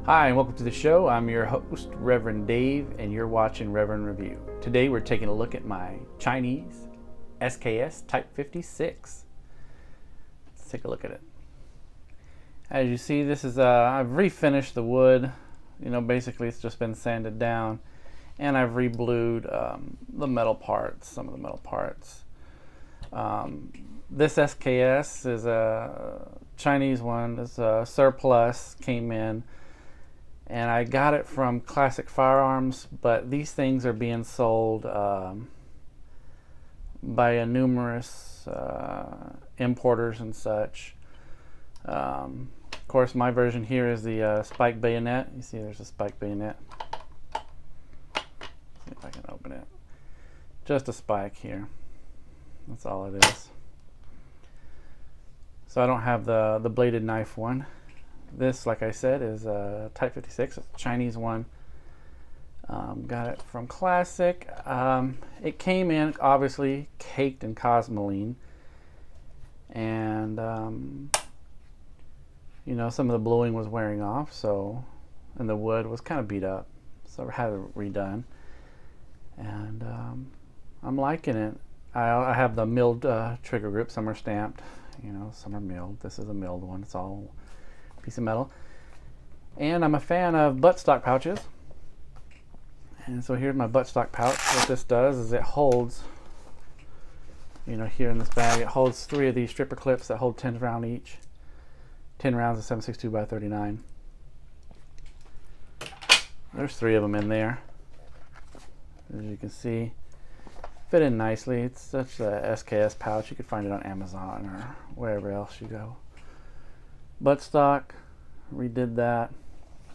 Hi, and welcome to the show. I'm your host, Reverend Dave, and you're watching Reverend Review. Today we're taking a look at my Chinese SKS Type 56. Let's take a look at it. As you see, this is I've refinished the wood. Basically it's just been sanded down, and I've reblued the metal parts, some of the metal parts. This SKS is a Chinese one. It's a surplus, came in. And I got it from Classic Firearms, but these things are being sold by numerous importers and such. Of course, my version here is the spike bayonet. You see there's a spike bayonet. See if I can open it. Just a spike here. That's all it is. So I don't have the bladed knife one. This, like I said, is a Type 56, a Chinese one. Got it from Classic. It came in, obviously, caked in cosmoline. And, some of the bluing was wearing off, and the wood was kind of beat up. So I had it redone. And I'm liking it. I have the milled trigger grip. Some are stamped, some are milled. This is a milled one. It's all piece of metal. And I'm a fan of buttstock pouches, and so here's my buttstock pouch. What this does is it holds, here in this bag, it holds 3 of these stripper clips that hold 10 rounds each. 10 rounds of 7.62 by 39. There's 3 of them in there, as you can see. Fit in nicely. It's such a SKS pouch. You could find it on Amazon or wherever else you go. Buttstock, redid that.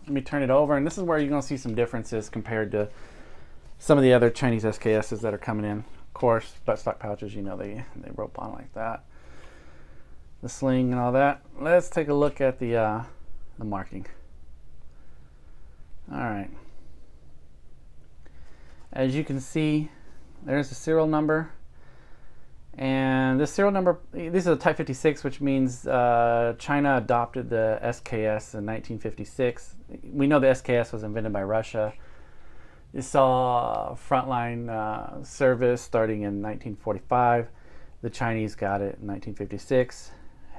Let me turn it over, and this is where you're going to see some differences compared to some of the other Chinese SKSs that are coming in. Of course, buttstock pouches, they rope on like that. The sling and all that. Let's take a look at the marking. All right. As you can see, there's the serial number. And this serial number, this is a Type 56, which means China adopted the SKS in 1956. We know the SKS was invented by Russia. It saw frontline service starting in 1945. The Chinese got it in 1956.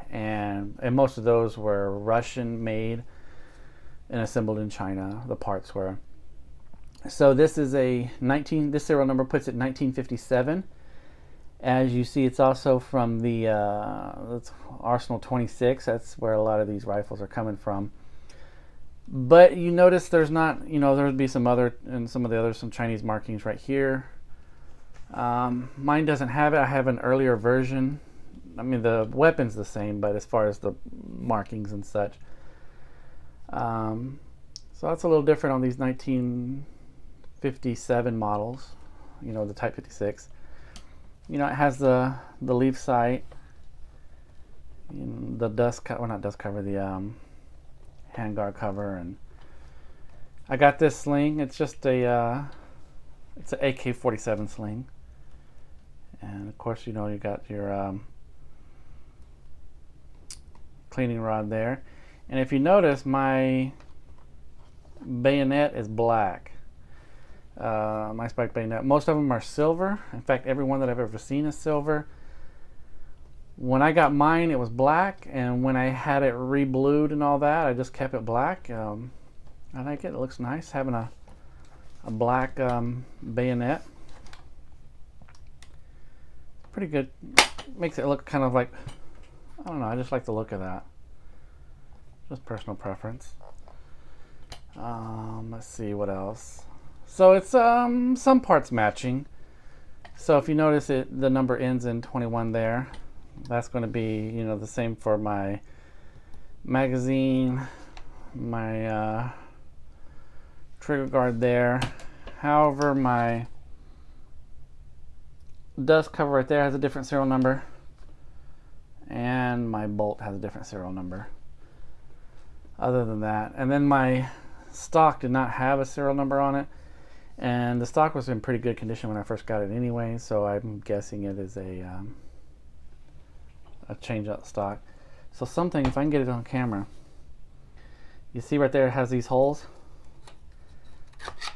And most of those were Russian made and assembled in China, the parts were. So this is this serial number puts it 1957. As you see, it's also from the Arsenal 26. That's where a lot of these rifles are coming from. But you notice there's not, there would be some other, and some of the others, some Chinese markings right here. Mine doesn't have it. I have an earlier version. I mean, the weapon's the same, but as far as the markings and such. So that's a little different on these 1957 models, the Type 56. It has the leaf sight, the dust cover, not dust cover, the handguard cover, and I got this sling. It's just it's an AK-47 sling, and of course you got your cleaning rod there. And if you notice, my bayonet is black. My spike bayonet. Most of them are silver. In fact, every one that I've ever seen is silver. When I got mine, it was black, and when I had it re-blued and all that, I just kept it black. I like it. It looks nice having a black bayonet. Pretty good. Makes it look kind of like, I don't know, I just like the look of that. Just personal preference. Let's see what else. So it's some parts matching. So if you notice the number ends in 21 there. That's going to be the same for my magazine, my trigger guard there. However, my dust cover right there has a different serial number, and my bolt has a different serial number. Other than that, and then my stock did not have a serial number on it. And the stock was in pretty good condition when I first got it anyway, so I'm guessing it is a change out stock. So something, if I can get it on camera, You see right there it has these holes,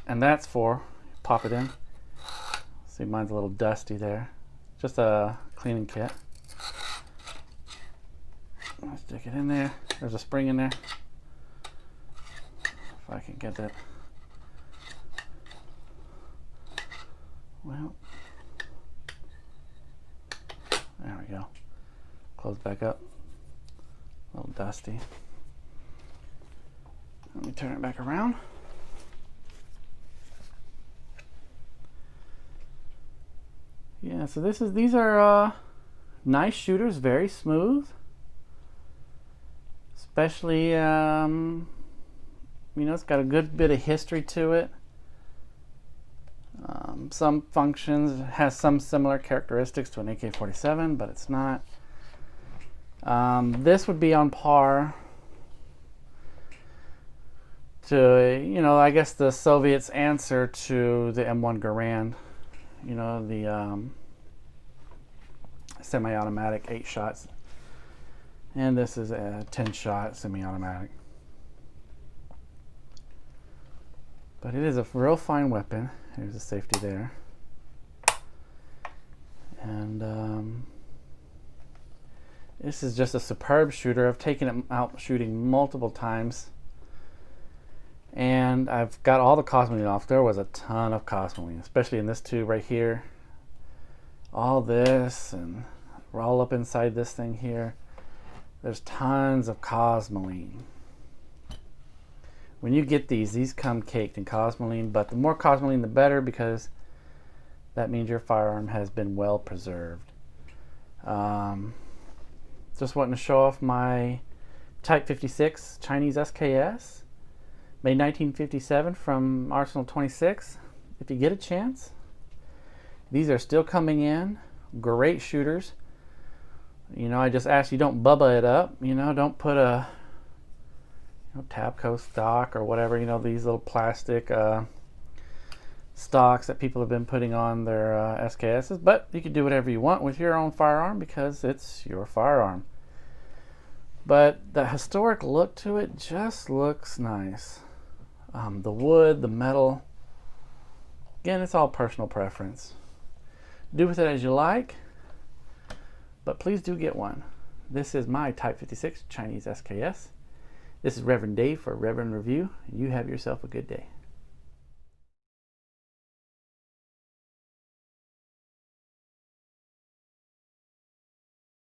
and that's for pop it in. See, mine's a little dusty there. Just a cleaning kit. I'll stick it in there. There's a spring in there. If I can get that. Well, there we go. Close back up. A little dusty. Let me turn it back around. Yeah, so these are nice shooters, very smooth. Especially, you know, it's got a good bit of history to it. Some functions, has some similar characteristics to an AK-47, but it's not. This would be on par to, you know, I guess the Soviets' answer to the M1 Garand. You know, the semi-automatic 8 shots. And this is a 10-shot semi-automatic. But it is a real fine weapon. Here's the safety there. And this is just a superb shooter. I've taken it out shooting multiple times. And I've got all the cosmoline off. There was a ton of cosmoline, especially in this tube right here. All this, and we're all up inside this thing here. There's tons of cosmoline. When you get these come caked in cosmoline, but the more cosmoline the better, because that means your firearm has been well preserved. Just wanting to show off my Type 56 Chinese SKS, made 1957 from Arsenal 26. If you get a chance, these are still coming in. Great shooters. You know, I just ask you don't bubba it up. You know, don't put a Tabco stock or whatever. You know, these little plastic stocks that people have been putting on their SKSs. But you can do whatever you want with your own firearm because it's your firearm. But the historic look to it just looks nice. The wood, the metal. Again, it's all personal preference. Do with it as you like. But please do get one. This is my Type 56 Chinese SKS. This is Reverend Dave for Reverend Review. You have yourself a good day.